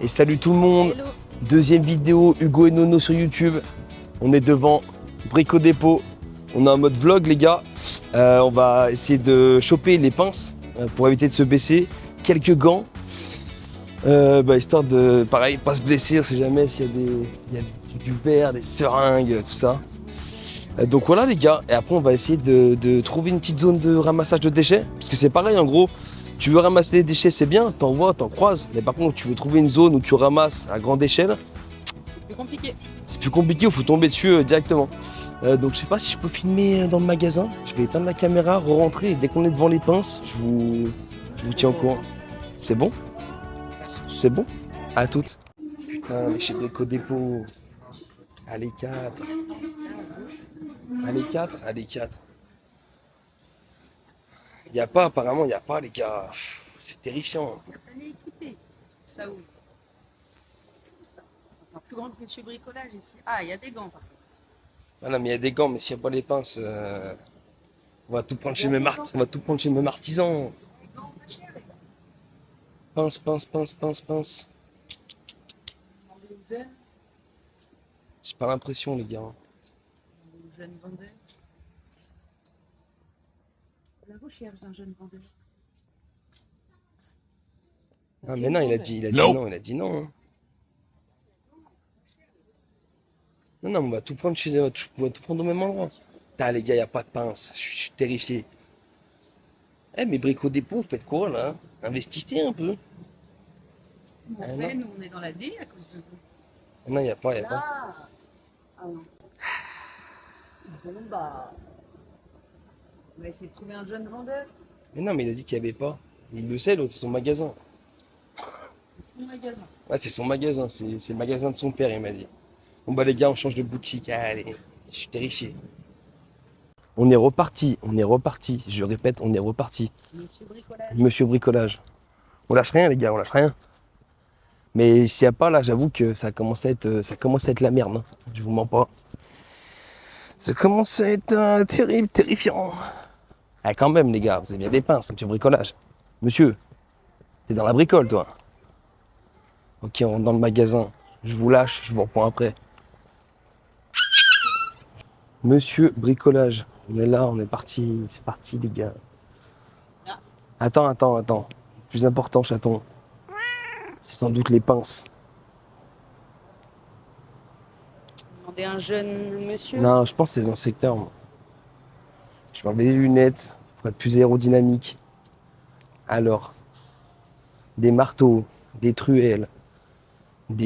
Et salut tout le monde, Hello. deuxième vidéo Hugo et Nono sur YouTube. On est devant Brico Dépôt. On est en mode vlog les gars. On va essayer de choper les pinces pour éviter de se baisser. Quelques gants. Histoire de, pareil, pas se blesser, on sait jamais s'il y a du verre, des seringues, tout ça. Donc voilà les gars, et après on va essayer de trouver une petite zone de ramassage de déchets. Parce que c'est pareil en gros, tu veux ramasser les déchets c'est bien, t'en vois, t'en croises. Mais par contre tu veux trouver une zone où tu ramasses à grande échelle, C'est plus compliqué. c'est plus compliqué, il faut tomber dessus directement. Donc je sais pas si je peux filmer dans le magasin. Je vais éteindre la caméra, re-rentrer et dès qu'on est devant les pinces, je vous tiens au courant. C'est bon? C'est bon? À toutes. Putain, mais chez Brico Dépôt. Allez 4. Allez 4, allez 4. Y a pas, apparemment, y a pas les gars. Pff, c'est terrifiant. Ça n'est équipé. Ça oui. Enfin, plus grand que chez Bricolage ici. Ah, il y a des gants par contre. Ah non, mais il y a des gants, mais s'il n'y a pas les pinces, on va tout prendre chez même on va tout prendre chez même artisan. Les gants pas chers les gars. Pince, pince, pince, pince, pince. Demandez aux jeunes. J'ai pas l'impression les gars. Demandez aux jeunes vendeurs. La recherche d'un jeune vendeur. Ah mais non, il a dit non, il a dit non. Hein. Non, non, on va tout prendre chez, on va tout prendre au même endroit. Putain les gars, y a pas de pince. Je suis terrifié. Eh mais Brico Dépôt, faites quoi là? Investissez un peu. Nous, Ah, on non. fait, nous on est dans la D à cause de vous. Non, y a pas, y a pas. Là. Ah non. Bon bah. On va essayer de trouver un jeune vendeur. Mais non, mais il a dit qu'il y avait pas. Il le sait, l'autre, c'est son magasin. C'est son magasin. Ouais, c'est son magasin, c'est le magasin de son père, il m'a dit. Bon bah les gars, on change de boutique. Allez, je suis terrifié. On est reparti, on est reparti. Je répète, on est reparti. Monsieur Bricolage. Monsieur Bricolage. On lâche rien les gars, on lâche rien. Mais s'il n'y a pas là, j'avoue que ça commence à être la merde. Hein. Je vous mens pas. Ça commence à être terrible, terrifiant. Ah quand même les gars, vous avez bien des pinces, monsieur Bricolage. Monsieur, t'es dans la bricole toi. Ok, on rentre dans le magasin. Je vous lâche, je vous reprends après. Monsieur Bricolage. On est là, on est parti. C'est parti les gars. Ah. Attends. Plus important, chaton. C'est sans doute les pinces. Demandez un jeune monsieur. Non, je pense que c'est dans le secteur. Moi. Je vais enlever les lunettes pour être plus aérodynamique. Alors, des marteaux, des truelles, de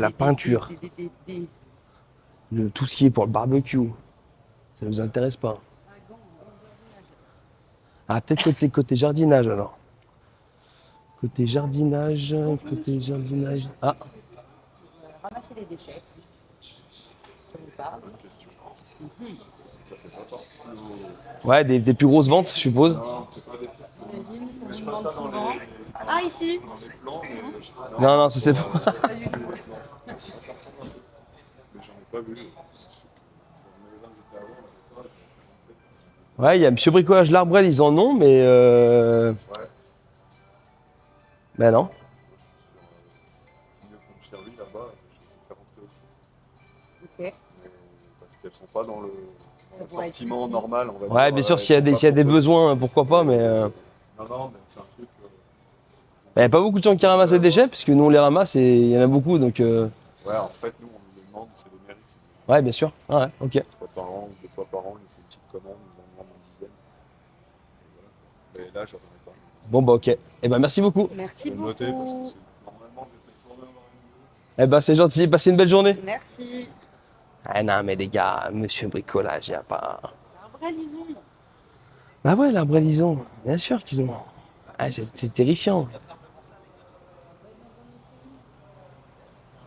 la peinture, tout ce qui est pour le barbecue. Ça nous intéresse pas. Ah, peut-être côté jardinage alors. Côté jardinage. Ah, Ramasser les déchets. Ça vous parle? ouais, des plus grosses ventes, je suppose. J'imagine, ça me demande souvent. Ah, ici. Non, ça c'est pas. Pas du tout. Ouais, il y a Monsieur Bricolage L'Arbrel, ils en ont, mais. Ben non. Ok. Parce qu'elles sont pas dans le Ça pourrait être sortiment ici. normal, on va Ouais, dire. bien sûr, Elles s'il y a sont des, pas s'il y a des proposées. besoins, pourquoi pas, mais. Non, mais c'est un truc. Il n'y a pas beaucoup de gens qui ramassent les déchets, puisque nous on les ramasse et il y en a beaucoup, donc. Ouais, en fait, nous, on nous les demande, c'est les mairies. Ouais, bien sûr. Ah ouais, ok. Une fois par an ou deux fois par an, ils font une petite commande, ils en vendent une dizaine. Et voilà. Mais là, j'en ai pas. Bon, bah ok. Eh ben, merci beaucoup. Merci Je vais noter parce que beaucoup. c'est normalement, j'ai cette journée avoir une Eh ben, c'est gentil. Passez une belle journée. Merci. Ah non, mais les gars, Monsieur Bricolage, il n'y a pas. Après, lisons. Bah ouais, l'arbrelison, bien sûr qu'ils ont. Ah, c'est terrifiant.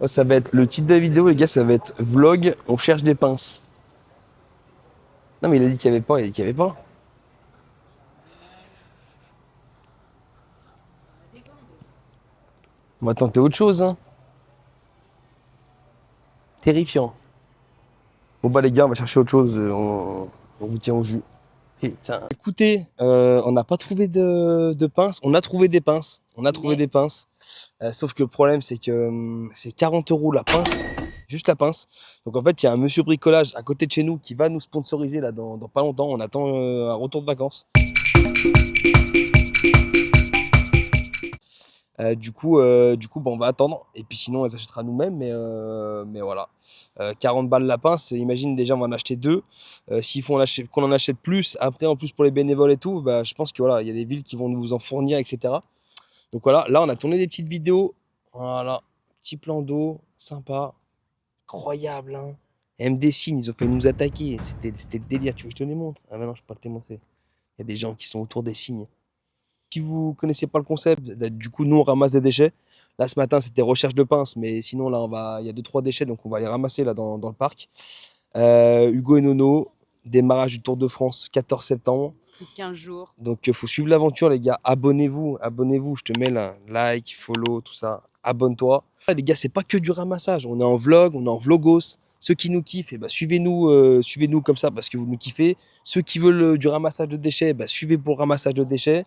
Oh, ça va être le titre de la vidéo, les gars, ça va être vlog, on cherche des pinces. Non, mais il a dit qu'il n'y avait pas, il a dit qu'il n'y avait pas. On va tenter autre chose, hein. Terrifiant. Bon, bah, les gars, on va chercher autre chose, on vous tient au jus. Putain. Écoutez, on n'a pas trouvé de pinces. On a trouvé des pinces. Sauf que le problème, c'est que c'est 40 € la pince. Juste la pince. Donc en fait, il y a un monsieur bricolage à côté de chez nous qui va nous sponsoriser là dans pas longtemps. On attend un retour de vacances. Du coup, bon, on va attendre. Et puis sinon, on les achètera nous-mêmes. Mais voilà. 40 balles la pince. Imagine déjà, on va en acheter 2. S'il faut qu'on en achète plus, après, en plus pour les bénévoles et tout, bah, je pense que voilà, il y a des villes qui vont nous en fournir, etc. Donc voilà, là, on a tourné des petites vidéos. Voilà. Petit plan d'eau, sympa. Incroyable, hein. MD Signes, ils ont fait nous attaquer. C'était le délire. Tu veux que je te les montre? Ah, maintenant, je peux pas te les montrer. Il y a des gens qui sont autour des signes. Si vous connaissez pas le concept, du coup, nous, on ramasse des déchets. Là, ce matin, c'était recherche de pinces, mais sinon, là, il y a 2-3 déchets, donc on va les ramasser là dans le parc. Hugo et Nono, démarrage du Tour de France, 14 septembre. Plus de 15 jours. Donc, il faut suivre l'aventure, les gars. Abonnez-vous. Je te mets là, like, follow, tout ça. Abonne-toi. Les gars, c'est pas que du ramassage. On est en vlog, on est en vlogos. Ceux qui nous kiffent, suivez-nous comme ça parce que vous nous kiffez. Ceux qui veulent du ramassage de déchets, suivez pour le ramassage de déchets.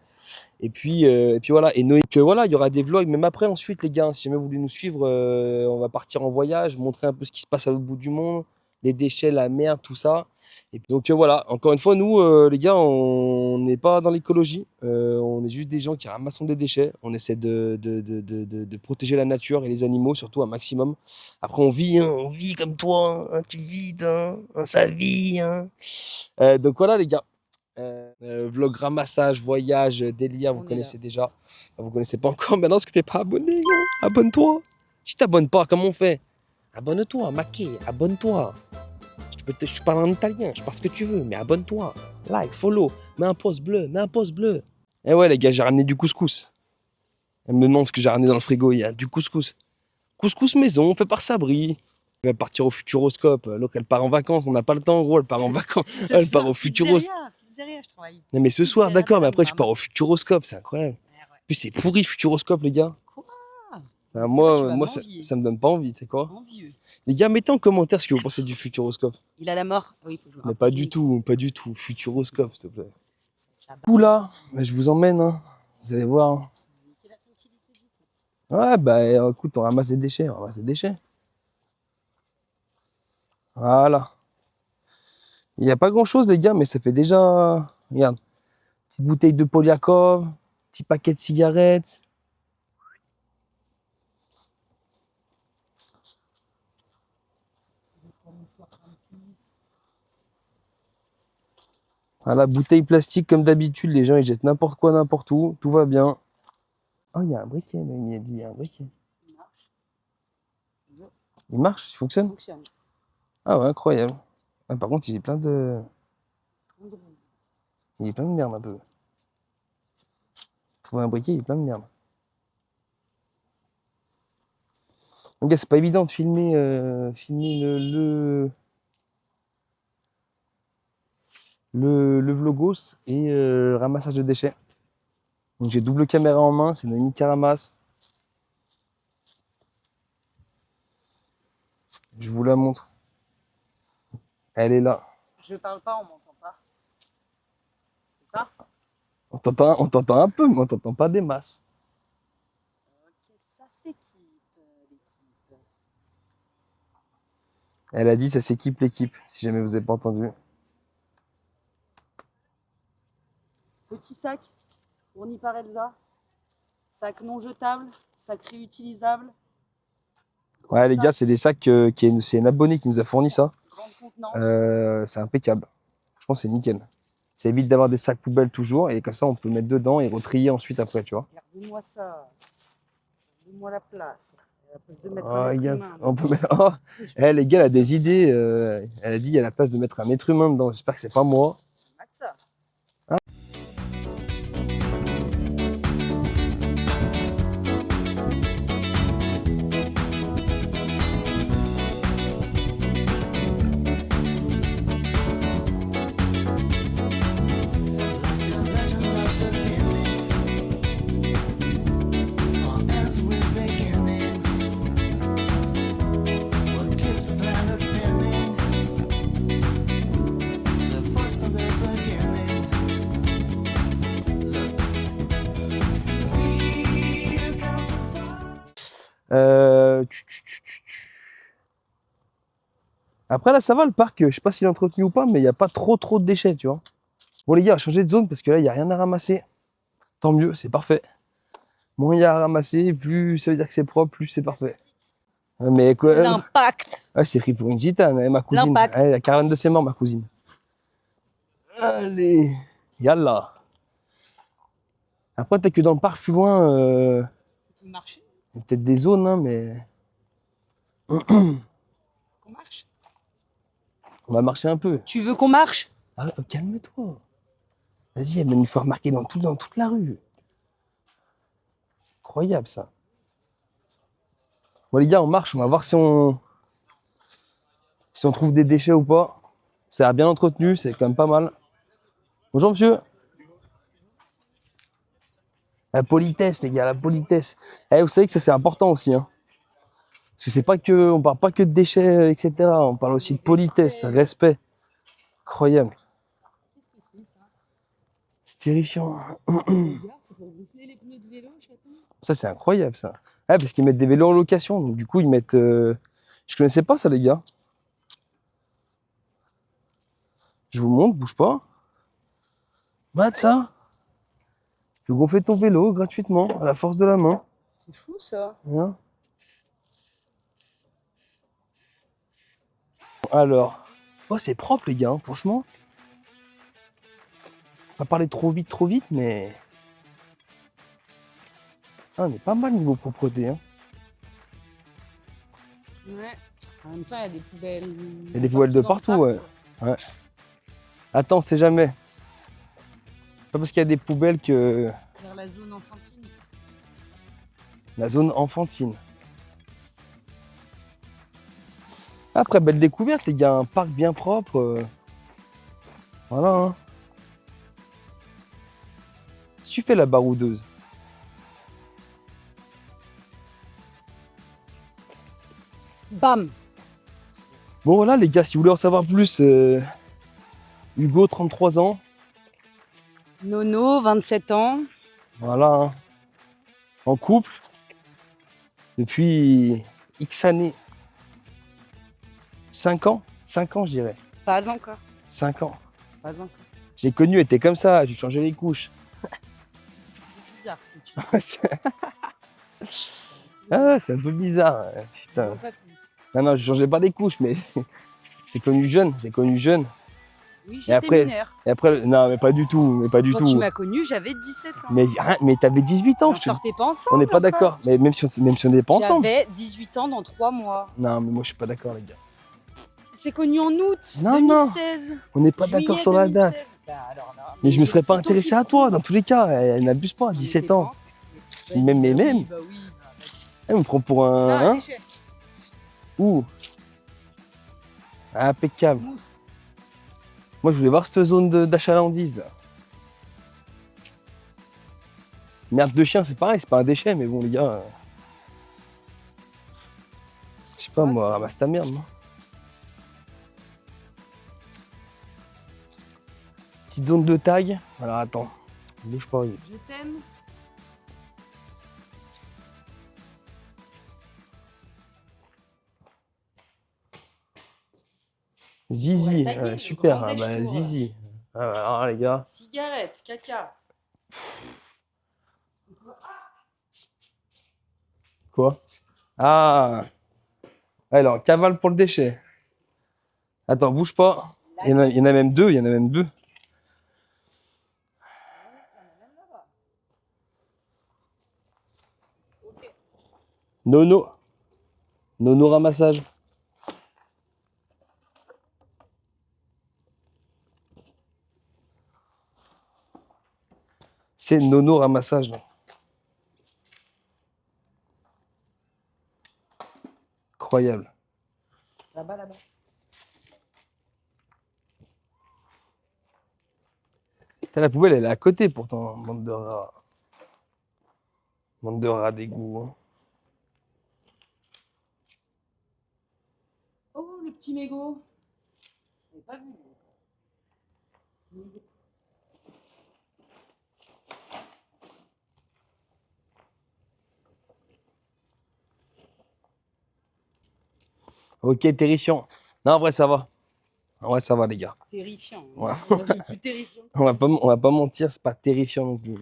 Et puis voilà. Et Noé, voilà, il y aura des vlogs. Même après, ensuite, les gars, si jamais vous voulez nous suivre, on va partir en voyage, montrer un peu ce qui se passe à l'autre bout du monde, les déchets, la mer, tout ça. Et puis, donc voilà, encore une fois, nous, les gars, on n'est pas dans l'écologie. On est juste des gens qui ramassent des déchets. On essaie de protéger la nature et les animaux, surtout un maximum. Après, on vit comme toi, hein, tu vis, hein, ça vit. Hein. Donc voilà, les gars. Vlog ramassage, voyage, délire, vous connaissez déjà. Vous connaissez pas encore, maintenant, parce que t'es pas abonné, gros. Abonne-toi. Si t'abonnes pas, comment on fait? Abonne-toi, maquet, abonne-toi. Je parle en italien, je parle ce que tu veux, mais abonne-toi. Like, follow, mets un pouce bleu. Eh ouais, les gars, j'ai ramené du couscous. Elle me demande ce que j'ai ramené dans le frigo, il y a du couscous. Couscous maison, fait par Sabri. Elle va partir au Futuroscope. L'autre, elle part en vacances, on n'a pas le temps, gros, elle part en vacances. Elle part au Futuroscope. Pizzeria, je travaille. Non, mais ce soir, d'accord, mais après, je pars au Futuroscope, c'est incroyable. Ouais. En plus, c'est pourri, Futuroscope, les gars. Quoi? Ah, moi ça me donne pas envie, tu sais quoi. Envieux. Les gars, mettez en commentaire ce que vous pensez du Futuroscope. Il a la mort. Oui, faut jouer. Mais pas du tout. Futuroscope, s'il te plaît. Oula, je vous emmène, hein. Vous allez voir. Ouais, écoute, on ramasse des déchets, Voilà. Il n'y a pas grand chose, les gars, mais ça fait déjà. Regarde. Petite bouteille de Polyakov, petit paquet de cigarettes. Voilà, bouteille plastique comme d'habitude, les gens ils jettent n'importe quoi, n'importe où, tout va bien. Oh, il y a un briquet, là, il m'a dit, il y a un briquet. Il marche. Il marche, il fonctionne? Il fonctionne. Ah ouais, incroyable. Ah, par contre, il est plein de merde un peu. Trouver un briquet, il est plein de merde. Donc, c'est pas évident de filmer, le vlogos et ramassage de déchets. Donc j'ai double caméra en main, c'est Noémie qui ramasse. Je vous la montre. Elle est là. Je parle pas, on m'entend pas. C'est ça? On t'entend un peu, mais on t'entend pas des masses. Ok, ça s'équipe, l'équipe. Elle a dit ça s'équipe l'équipe, si jamais vous n'avez pas entendu. Petit sac, fourni par Elsa. Sac non jetable, sac réutilisable. Ouais, les gars, c'est des sacs, c'est une abonnée qui nous a fourni ça. Grande contenance. C'est impeccable. Je pense que c'est nickel. Ça évite d'avoir des sacs poubelles toujours, et comme ça, on peut le mettre dedans et retrier ensuite après, tu vois. Regardez-moi ça. Regardez-moi la place. La place de mettre Oh, un être regarde, humain. on peut mettre... Oh, les gars, elle a des idées. Elle a dit il y a la place de mettre un être humain dedans. J'espère que c'est pas moi. Mettre ça. What keeps the planet spinning? The force from the Euh, tch, tch, tch, tch, tch. Après, là, ça va, le parc. Je sais pas s'il est entretenu ou pas, mais il n'y a pas trop de déchets, tu vois. Bon, les gars, changez de zone parce que là, il n'y a rien à ramasser. Tant mieux, c'est parfait. Moins il y a à ramasser, plus ça veut dire que c'est propre, plus c'est parfait. Mais quoi? L'impact. Ah, c'est pris pour une gitane, hein, ma cousine. L'impact. Allez, la caravane de ses morts, ma cousine. Allez, yallah. Après, t'as que dans le parc plus loin, On peut marcher. il y a peut-être des zones, hein, mais Qu'on marche. on va marcher un peu. Tu veux qu'on marche? Calme-toi. Vas-y, elle va nous faire remarquer dans toute la rue. Incroyable, ça. Bon, les gars, on marche, on va voir si on trouve des déchets ou pas. Ça a l'air bien entretenu, c'est quand même pas mal. Bonjour, monsieur. La politesse, les gars, la politesse. Eh, vous savez que ça, c'est important aussi, hein. Parce que c'est pas que, on parle pas que de déchets, etc. On parle aussi de politesse, respect. Incroyable. Qu'est-ce que c'est ça? C'est terrifiant. Regarde, c'est pour gonfler les pneus de vélo, chaton. Ça, c'est incroyable, ça. Ouais, parce qu'ils mettent des vélos en location. Donc, du coup, ils mettent. Je connaissais pas ça, les gars. Je vous montre, bouge pas. Bah, ça. Tu peux gonfler ton vélo gratuitement, à la force de la main. C'est fou ça. Hein. Alors. Oh, c'est propre, les gars, hein, franchement. Pas parler trop vite, mais. Ah, on est pas mal niveau propreté, hein. Ouais. En même temps, il y a des poubelles. Il y a des poubelles de partout, ouais. Ouais. Attends, c'est jamais. C'est pas parce qu'il y a des poubelles que. Vers la zone enfantine. La zone enfantine. Après, belle découverte, les gars. Un parc bien propre. Voilà, hein. Si tu fais la baroudeuse. Bam. Bon, voilà, les gars, si vous voulez en savoir plus, Hugo, 33 ans. Nono, 27 ans. Voilà, hein. En couple. Depuis X années. 5 ans 5 ans, je dirais. Pas encore. 5 ans. Pas encore. J'ai connu, elle était comme ça, j'ai changé les couches. C'est bizarre ce que tu dis. C'est un peu bizarre, putain. Dis-en pas plus. Non, je changeais pas les couches, mais c'est connu jeune, j'ai connu jeune. Oui, Et j'étais après, mineure. non, mais pas du tout, Quand tu m'as connue, j'avais 17 ans. Mais t'avais 18 ans, On sortait pas ensemble. on n'est pas encore. d'accord. Mais même si on n'est pas ensemble. J'avais 18 ans dans 3 mois. Non, mais moi je suis pas d'accord, les gars. C'est connu en août Non, 2016. On n'est pas Juillet d'accord sur la 2016. date. Bah, alors là, Mais je me j'ai serais des pas photos intéressé qui à toi, prouvent. dans tous les cas. Elle n'abuse pas, 17 ans. Vas-y, Même, mais bah même. oui, bah oui, bah vas-y. Elle me prend pour un. Ah, Hein déchet, Ouh. Impeccable. mousse. Moi, je voulais voir cette zone d'achalandise, là. Merde de chien, c'est pareil, c'est pas un déchet, mais bon, les gars. Je sais pas, moi, ramasse ta merde, moi. Petite zone de tag. Alors, attends. Bouge pas, oui. Je t'aime. Zizi, On va taguer le super, grand bah, déchour. Zizi. Alors, les gars. Cigarette, caca. Quoi? Ah, elle est en cavale pour le déchet. Attends, bouge pas. Il y en a même deux, il y en a même deux. Ok. Nono. Nono ramassage. C'est Nono ramassage, là. Incroyable. Là-bas, là-bas. Putain, la poubelle, elle est à côté pourtant, bande de rats. Bande de rats d'égout. Hein. Oh, le petit mégot. Je l'avais pas vu. Ok, terrifiant. Non, en vrai, ça va. En vrai, ça va, les gars. Terrifiant. Ouais. Plus terrifiant. On va pas mentir, c'est pas terrifiant non plus.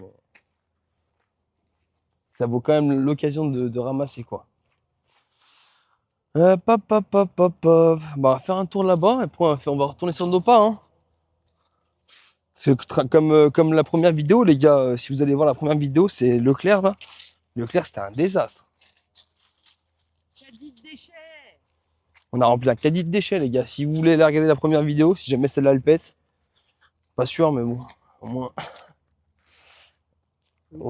Ça vaut quand même l'occasion de ramasser, quoi. Pop, pop, pop, pop, pop. Bah, on va faire un tour là-bas et puis on va retourner sur nos pas, hein. Comme la première vidéo, les gars, si vous allez voir la première vidéo, c'est Leclerc, là. Leclerc, c'était un désastre. Caddie de déchets. On a rempli un caddie de déchets, les gars. Si vous voulez aller regarder la première vidéo, si jamais celle-là elle pète, pas sûr, mais bon, au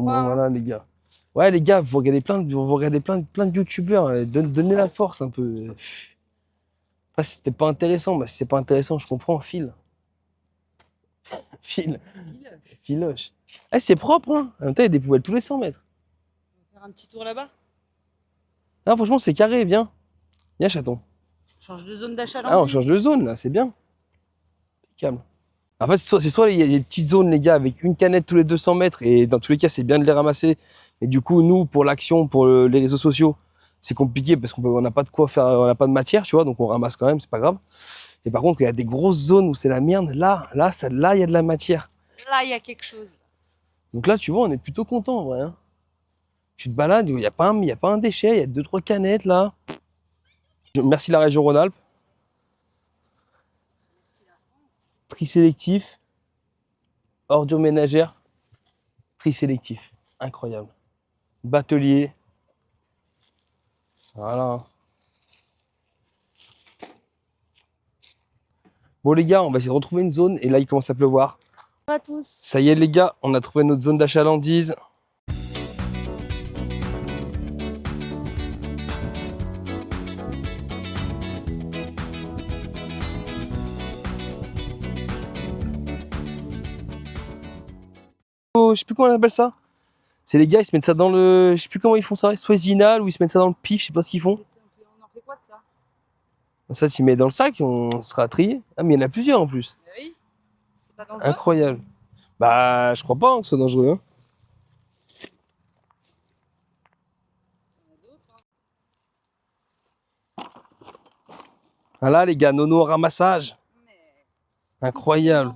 moins voilà, les gars. Ouais, les gars, vous regardez plein de youtubeurs. Donnez la force un peu. Après, c'est peut-être pas intéressant. Bah, si c'est pas intéressant, je comprends. File. Filoche. Eh, c'est propre, hein. En même temps, il y a des poubelles tous les 100 mètres. On va faire un petit tour là-bas. Ah, franchement, c'est carré, viens. Viens, chaton. On change de zone d'achat. Ah, on change de zone, là, c'est bien. Impeccable. En fait, c'est soit il y a des petites zones, les gars, avec une canette tous les 200 mètres, et dans tous les cas, c'est bien de les ramasser. Et du coup, nous, pour l'action, pour les réseaux sociaux, c'est compliqué parce qu'on n'a pas de quoi faire, on n'a pas de matière, tu vois, donc on ramasse quand même, c'est pas grave. Et par contre, il y a des grosses zones où c'est la merde, là, il y a de la matière. Là, il y a quelque chose. Donc là, tu vois, on est plutôt content, en vrai. Hein. Tu te balades, il n'y a pas un déchet, il y a 2-3 canettes, là. Merci la région Rhône-Alpes. Tri sélectif. Ordures ménagères. Tri sélectif. Incroyable. Batelier. Voilà. Bon les gars, on va essayer de retrouver une zone et là il commence à pleuvoir. Bonjour à tous. Ça y est les gars, on a trouvé notre zone d'achalandise. Oh, je sais plus comment on appelle ça. C'est les gars, ils se mettent ça dans le... Je sais plus comment ils font ça. Soit zinal ou ils se mettent ça dans le pif, je sais pas ce qu'ils font. On en fait quoi de ça? Ça, tu mets dans le sac, on sera trié. Ah, mais il y en a plusieurs en plus. Oui. C'est pas dangereux? Incroyable. Bah, je crois pas hein, que ce soit dangereux. Hein. Voilà les gars, nono au ramassage. Incroyable.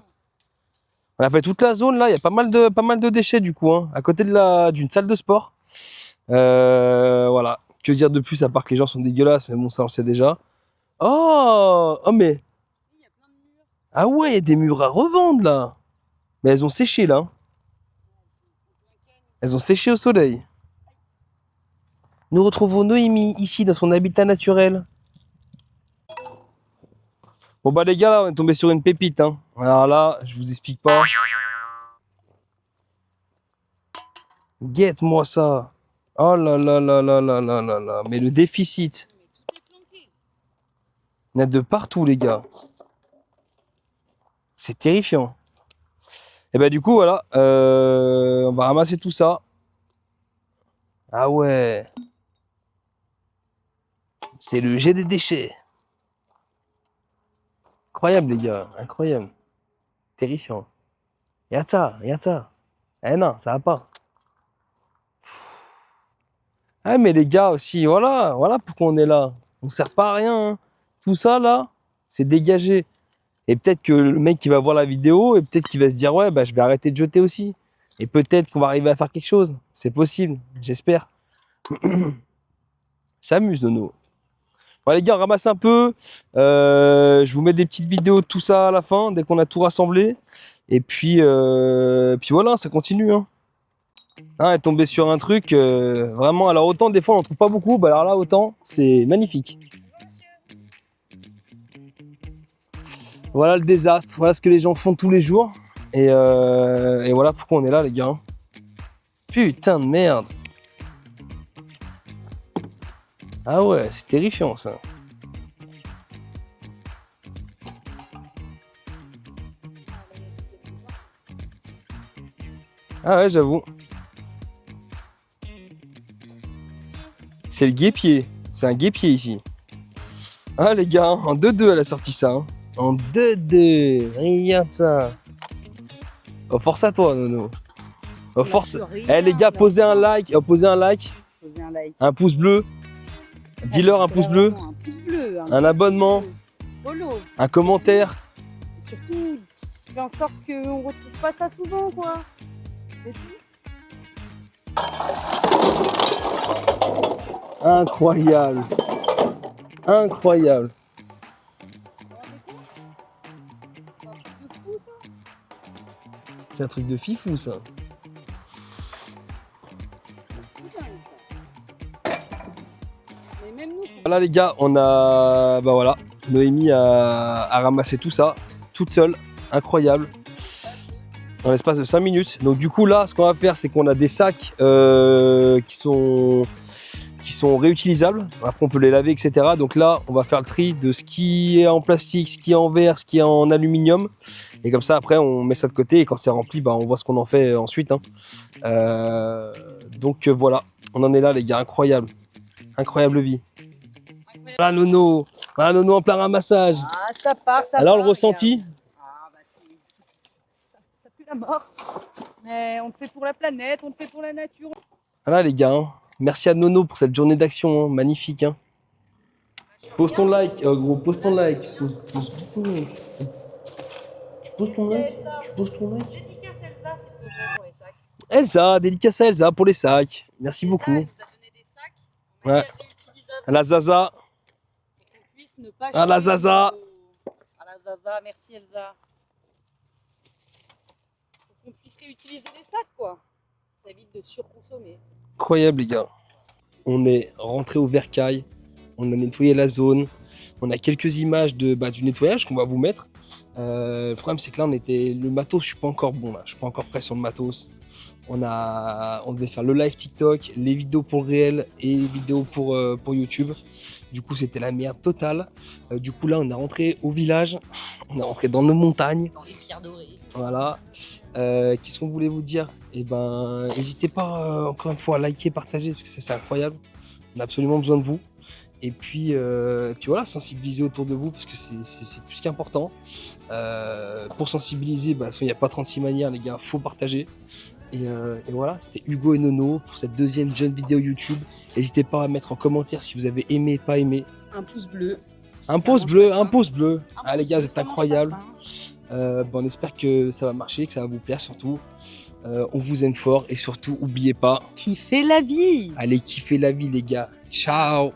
On a fait toute la zone là, il y a pas mal de déchets du coup, hein, à côté d'une salle de sport. Voilà. Que dire de plus à part que les gens sont dégueulasses, mais bon ça on le sait déjà. Oh mais. Ah ouais, il y a des murs à revendre là. Mais elles ont séché là. Elles ont séché au soleil. Nous retrouvons Noémie ici dans son habitat naturel. Bon bah les gars là on est tombé sur une pépite hein. Alors là je vous explique pas. Guette-moi ça. Oh là là là là là là là là. Mais le déficit. Il y en a de partout les gars. C'est terrifiant. Et bah du coup voilà. On va ramasser tout ça. Ah ouais. C'est le jet des déchets. Incroyable les gars. Incroyable. Terrifiant. Regarde ça. Regarde ça. Eh non, ça va pas. Ah mais les gars aussi, voilà pourquoi on est là. On sert pas à rien. Hein. Tout ça là, c'est dégagé. Et peut-être que le mec qui va voir la vidéo, et peut-être qu'il va se dire ouais bah je vais arrêter de jeter aussi. Et peut-être qu'on va arriver à faire quelque chose. C'est possible, j'espère. S'amuse Nono. Bon les gars, on ramasse un peu. Je vous mets des petites vidéos de tout ça à la fin, dès qu'on a tout rassemblé. Et puis voilà, ça continue. Hein. Hein, est tombé sur un truc vraiment. Alors autant des fois on en trouve pas beaucoup, bah alors là autant c'est magnifique. Voilà le désastre, voilà ce que les gens font tous les jours et voilà pourquoi on est là les gars. Putain de merde. Ah ouais, c'est terrifiant ça. Ah ouais, j'avoue. C'est le guépier. C'est un guépier ici. Ah les gars, en 2-2 elle a sorti ça. Hein. En 2-2. Regarde ça. Oh, force à toi, Nono. Oh, force. Eh les gars, posez un like. Posez un like. Posez un like. Un pouce bleu. Dis-leur un pouce bleu, Un pouce bleu. un abonnement, Follow. un commentaire. Et surtout, fais en sorte qu'on ne retrouve pas ça souvent, quoi. C'est tout. Incroyable. Incroyable. C'est fou, ça. C'est un truc de fifou ça. Mais même nous, Voilà les gars, on a... Bah voilà, Noémie a ramassé tout ça, toute seule, incroyable, dans l'espace de 5 minutes. Donc du coup là, ce qu'on va faire, c'est qu'on a des sacs qui sont réutilisables. Après on peut les laver, etc. Donc là, on va faire le tri de ce qui est en plastique, ce qui est en verre, ce qui est en aluminium. Et comme ça, après, on met ça de côté et quand c'est rempli, bah, on voit ce qu'on en fait ensuite. Hein. Donc voilà, on en est là les gars, incroyable. Incroyable vie. Voilà Nono en plein ramassage. ah, ça part, ça Alors part, le ressenti? regarde. Ah, bah, ça pue la mort. Mais on le fait pour la planète, on le fait pour la nature. Voilà les gars, hein. Merci à Nono pour cette journée d'action, hein. Magnifique. Hein. Pose ton like, gros, pose ton like. Pose ton like. Tu poses ton like? Tu poses ton like? Dédicace Elsa, s'il te plaît, pour les sacs. Elsa, dédicace à Elsa pour les sacs. Merci beaucoup. Elle nous a donné des sacs en Ouais. manière réutilisable. À la Zaza. Pour qu'on puisse ne pas À la jeter Zaza. À la Zaza, merci Elsa. Pour qu'on puisse réutiliser des sacs, quoi. Ça évite de surconsommer. Incroyable les gars. On est rentré au Vercail. On a nettoyé la zone. On a quelques images du nettoyage qu'on va vous mettre. Le problème c'est que là le matos, je suis pas encore bon là. Je suis pas encore prêt sur le matos. On devait faire le live TikTok, les vidéos pour réel et les vidéos pour YouTube. Du coup c'était la merde totale. Du coup là on est rentré au village. On est rentré dans nos montagnes. Dans les pierres dorées. Voilà. Qu'est-ce qu'on voulait vous dire? Eh ben, n'hésitez pas encore une fois à liker, partager parce que ça c'est incroyable. On a absolument besoin de vous. Et puis voilà, sensibiliser autour de vous parce que c'est plus qu'important. Pour sensibiliser, il n'y a pas 36 manières, les gars, faut partager. Et voilà, c'était Hugo et Nono pour cette deuxième jeune vidéo YouTube. N'hésitez pas à mettre en commentaire si vous avez aimé, pas aimé. Un pouce bleu. Un pouce bleu, un pouce bleu. Ah les gars, vous êtes incroyables. On espère que ça va marcher, que ça va vous plaire surtout. On vous aime fort et surtout, n'oubliez pas. Kiffer la vie. Allez kiffer la vie les gars. Ciao.